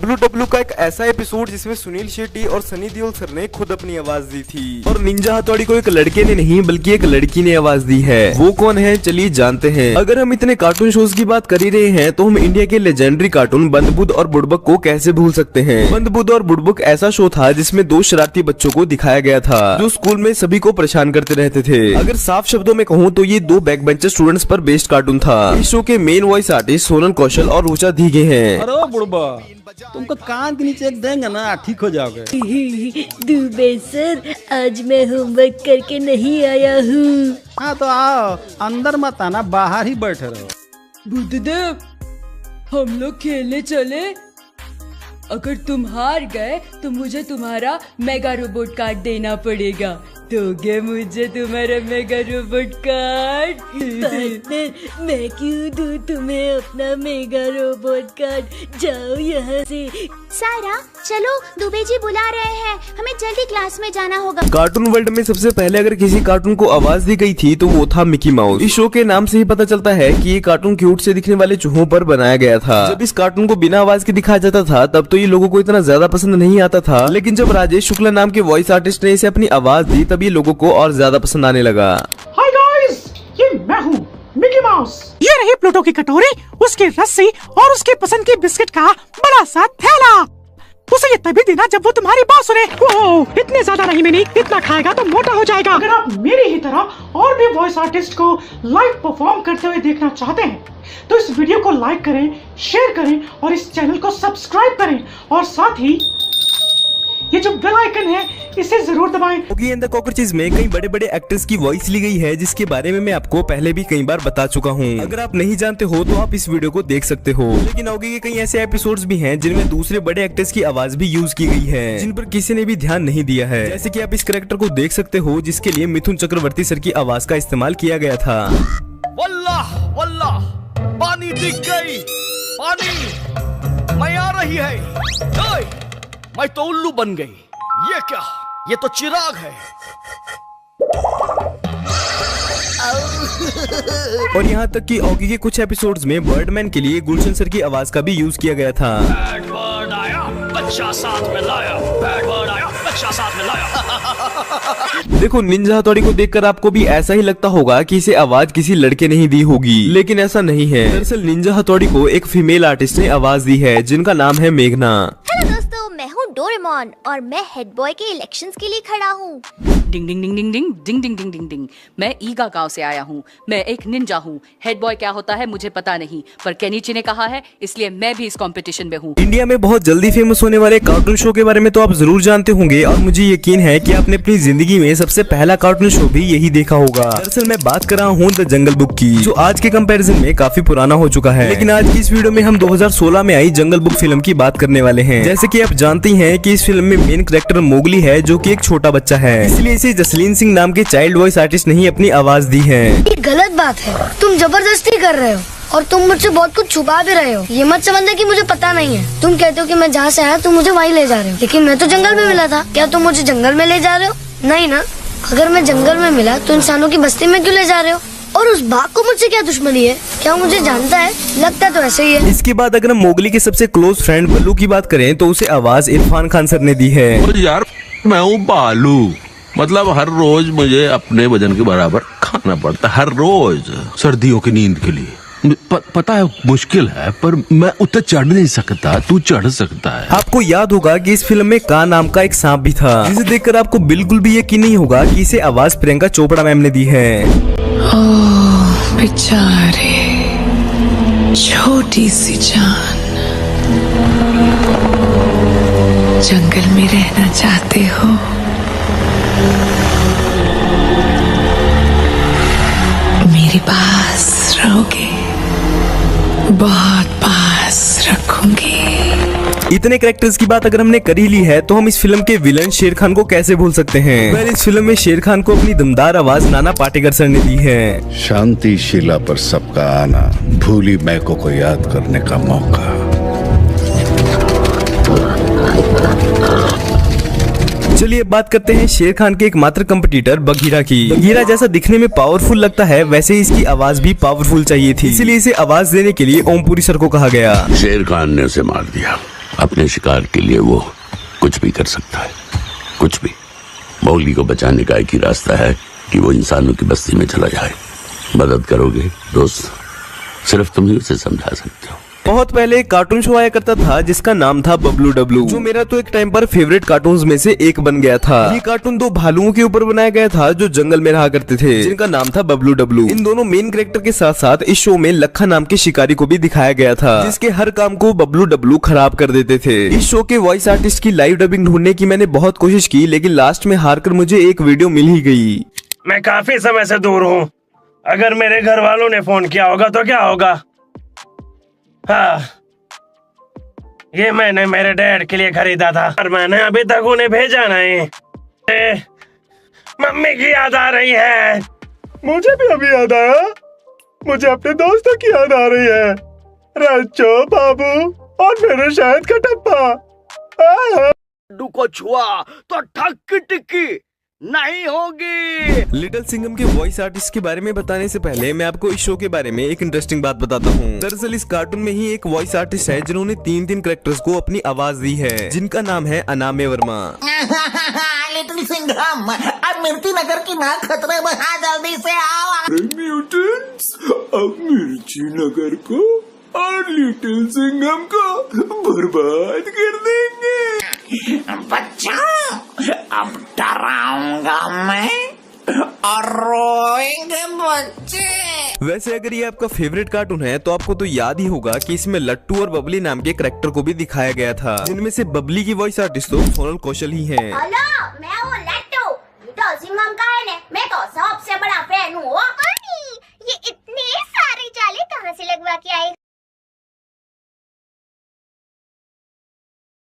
W W का एक ऐसा एपिसोड जिसमें सुनील शेट्टी और सनी देओल सर ने खुद अपनी आवाज दी थी। और निंजा हथौड़ी को एक लड़के ने नहीं बल्कि एक लड़की ने आवाज दी है। वो कौन है चलिए जानते हैं। अगर हम इतने कार्टून शोज की बात कर ही रहे हैं तो हम इंडिया के लेजेंडरी कार्टून बंदबुद और बुड़बक को कैसे भूल सकते हैं। बंदबुद और बुड़बक ऐसा शो था जिसमें दो शरारती बच्चों को दिखाया गया था जो स्कूल में सभी को परेशान करते रहते थे। अगर साफ शब्दों में कहूँ तो ये दो बैक बेंचर स्टूडेंट्स पर बेस्ड कार्टून था। इस शो के मेन वॉइस आर्टिस्ट सोनल कौशल और ऋचा धीगे हैं। अरे बुड़बा तुमको कान के नीचे एक देंगे ना ठीक हो जाओगे। दुबे सर आज मैं होमवर्क करके नहीं आया हूँ। हाँ तो आओ अंदर मत आना बाहर ही बैठे रहो। बुद्धदेव हम लोग खेलने चले। अगर तुम हार गए तो मुझे तुम्हारा मेगा रोबोट कार्ड देना पड़ेगा। दोगे मुझे तुम्हारा मेगा रोबोट कार्ड? पार्टनर मैं क्यों दूँ तुम्हें अपना मेगा रोबोट कार्ड, जाओ यहाँ से। सारा चलो दुबे जी बुला रहे हैं, हमें जल्दी क्लास में जाना होगा। कार्टून वर्ल्ड में सबसे पहले अगर किसी कार्टून को आवाज दी गई थी तो वो था मिकी माउस। इस शो के नाम से ही पता चलता है कि ये कार्टून क्यूट से दिखने वाले चूहों पर बनाया गया था। जब इस कार्टून को बिना आवाज के दिखाया जाता था तब तो ये लोगों को इतना ज्यादा पसंद नहीं आता था, लेकिन जब राजेश शुक्ला नाम के वॉइस आर्टिस्ट ने इसे अपनी आवाज दी तब ये लोगों को और ज्यादा पसंद आने लगा। हाय गाइस, ये मैं हूँ मिकी माउस। ये रही प्लूटो की कटोरी, उसकी रस्सी और उसके पसंद की बिस्किट का बड़ा सा थैला। उसे ये तभी देना जब वो तुम्हारी बात सुने। ओह, इतने ज्यादा नहीं मिनी, इतना खाएगा तो मोटा हो जाएगा। अगर आप मेरी ही तरह और भी वॉइस आर्टिस्ट को लाइव परफॉर्म करते हुए देखना चाहते हैं तो इस वीडियो को लाइक करें, शेयर करें और इस चैनल को सब्सक्राइब करें और साथ ही ये जो बेल आइकन है इसे जरूर दबाएं। ओगी एंड द कॉकरोचेस में कई बड़े बड़े एक्टर्स की वॉइस ली गई है जिसके बारे में मैं आपको पहले भी कई बार बता चुका हूँ। अगर आप नहीं जानते हो तो आप इस वीडियो को देख सकते हो। लेकिन ओगी के कई ऐसे एपिसोड्स भी हैं जिनमें दूसरे बड़े एक्टर्स की आवाज भी यूज की गई है जिन पर किसी ने भी ध्यान नहीं दिया है। जैसे कि आप इस कैरेक्टर को देख सकते हो जिसके लिए मिथुन चक्रवर्ती सर की आवाज का इस्तेमाल किया गया था। वल्लाह वल्लाह पानी दिख गई, पानी मैं आ रही है। मैं तो उल्लू बन गई। ये क्या? ये तो चिराग है। और यहाँ तक कि ओगी के कुछ एपिसोड्स में बर्डमैन के लिए गुलशन सर की आवाज का भी यूज किया गया था। बैड बर्ड आया, बच्चा साथ में लाया। बैड बर्ड आया, बच्चा साथ में लाया। देखो निंजा हथौड़ी को देखकर आपको भी ऐसा ही लगता होगा कि इसे आवाज किसी लड़के ने ही दी होगी, लेकिन ऐसा नहीं है। दरअसल निंजा हथौड़ी को एक फीमेल आर्टिस्ट ने आवाज दी है जिनका नाम है मेघना। हेलो दोस्तों, मैं हूँ डोरेमोन और मैं हेड बॉय के इलेक्शंस के लिए खड़ा हूँ। डिंग डिंग डिंग डिंग डिंग डिंग डिंग डिंग डिंग डिंग। मैं ईगा गांव से आया हूँ। मैं एक निंजा हूँ। हेड बॉय क्या होता है मुझे पता नहीं, पर केनिची ने कहा है इसलिए मैं भी इस कंपटीशन में हूँ। इंडिया में बहुत जल्दी फेमस होने वाले कार्टून शो के बारे में तो आप जरूर जानते होंगे और मुझे यकीन है कि आपने अपनी जिंदगी में सबसे पहला कार्टून शो भी यही देखा होगा। दरअसल मैं बात कर रहा हूँ द जंगल बुक की, जो आज के कंपैरिजन में काफी पुराना हो चुका है। लेकिन आज की इस वीडियो में हम 2016 में आई जंगल बुक फिल्म की बात करने वाले हैं। जैसे कि आप जानती हैं कि इस फिल्म में मेन कैरेक्टर मोगली है जो कि एक छोटा बच्चा है, इसलिए इसे जसलीन सिंह नाम के चाइल्ड वॉइस आर्टिस्ट ने ही अपनी आवाज दी है। ये गलत बात है, तुम जबरदस्ती कर रहे हो और तुम मुझसे बहुत कुछ छुपा भी रहे हो। ये मत समझना कि मुझे पता नहीं है। तुम कहते हो कि मैं जहाँ से आया तुम मुझे वहीं ले जा रहे हो, लेकिन मैं तो जंगल में मिला था। क्या तुम मुझे जंगल में ले जा रहे हो? नहीं ना। अगर मैं जंगल में मिला तो इंसानों की बस्ती में क्यों ले जा रहे हो? और उस बाघ को मुझसे क्या दुश्मनी है? क्या मुझे जानता है? लगता तो ऐसे ही है। इसके बाद अगर हम मोगली के सबसे क्लोज फ्रेंड बल्लू की बात करें तो उसे आवाज इरफान खान सर ने दी है। यार मैं हूँ बालू, मतलब हर रोज मुझे अपने वजन के बराबर खाना पड़ता है, हर रोज सर्दियों की नींद के लिए। पता है मुश्किल है पर मैं उतर चढ़ नहीं सकता, तू चढ़ सकता है। आपको याद होगा कि इस फिल्म में का नाम का एक सांप भी था जिसे देखकर आपको बिल्कुल भी यकीन नहीं होगा कि इसे आवाज प्रियंका चोपड़ा मैम ने दी है। ओह बेचारे छोटी सी जान, जंगल में रहना चाहते हो? मेरे पास रहोगे, बहुत पास रखूंगी। इतने कैरेक्टर्स की बात अगर हमने कर ही ली है तो हम इस फिल्म के विलन शेर खान को कैसे भूल सकते हैं। वेल इस फिल्म में शेर खान को अपनी दमदार आवाज नाना पाटेकर सर ने दी है। शांति शिला पर सबका आना, भूली मैको को याद करने का मौका। चलिए बात करते हैं शेर खान के एकमात्र कंपटीटर बघीरा की। बघीरा जैसा दिखने में पावरफुल लगता है वैसे ही इसकी आवाज भी पावरफुल चाहिए थी, इसीलिए इसे आवाज देने के लिए ओमपुरी सर को कहा गया। शेर खान ने उसे मार दिया, अपने शिकार के लिए वो कुछ भी कर सकता है, कुछ भी। मौगली को बचाने का एक ही रास्ता है कि वो इंसानों की बस्ती में चला जाए। मदद करोगे दोस्त? सिर्फ तुम ही उसे समझा सकते हो। बहुत पहले एक कार्टून शो आया करता था जिसका नाम था बबलू डब्लू, जो मेरा तो एक टाइम पर फेवरेट कार्टून्स में से एक बन गया था। ये कार्टून दो भालुओं के ऊपर बनाया गया था जो जंगल में रहा करते थे, जिनका नाम था बबलू डब्लू। इन दोनों मेन कैरेक्टर के साथ साथ इस शो में लखा नाम के शिकारी को भी दिखाया गया था, जिसके हर काम को बबलू डब्लू खराब कर देते थे। इस शो के वॉइस आर्टिस्ट की लाइव डबिंग ढूंढने की मैंने बहुत कोशिश की, लेकिन लास्ट में हार कर मुझे एक वीडियो मिल ही गई। मैं काफी समय से दूर हूँ। अगर मेरे घर वालों ने फोन किया होगा तो क्या होगा? हाँ, ये मैंने मेरे डैड के लिए खरीदा था और मैंने अभी तक उन्हें भेजा नहीं। मम्मी की याद आ रही है। मुझे भी अभी याद आया। मुझे अपने दोस्तों की याद आ रही है, रच्चो, बाबू और मेरे शायद का टप्पा। को छुआ तो ठक टिक्की नहीं होगी। लिटिल सिंघम के वॉइस आर्टिस्ट के बारे में बताने से पहले मैं आपको इस शो के बारे में एक इंटरेस्टिंग बात बताता हूँ। दरअसल इस कार्टून में ही एक वॉइस आर्टिस्ट है जिन्होंने तीन कैरेक्टर्स को अपनी आवाज दी है, जिनका नाम है अनामे वर्मा। लिटिल सिंघम, अब मिर्ची नगर की नाक खतरे में है, जल्दी से आओ। म्यूटेंट्स अब मिर्ची नगर को और लिटिल सिंघम को बर्बाद कर देंगे। बच्चों, अब डराऊंगा मैं और रोएंगे बच्चे। वैसे अगर ये आपका फेवरेट कार्टून है तो आपको तो याद ही होगा कि इसमें लट्टू और बबली नाम के कैरेक्टर को भी दिखाया गया था, जिनमें से बबली की वॉइस आर्टिस्ट तो सोनल कौशल ही हैं। हेलो, मैं हूँ लट्टू। लिटिल सिंघम का है ने, मैं तो सबसे बड़ा फैन हूँ। ये इतने सारे जाले कहाँ से लगवा के आए?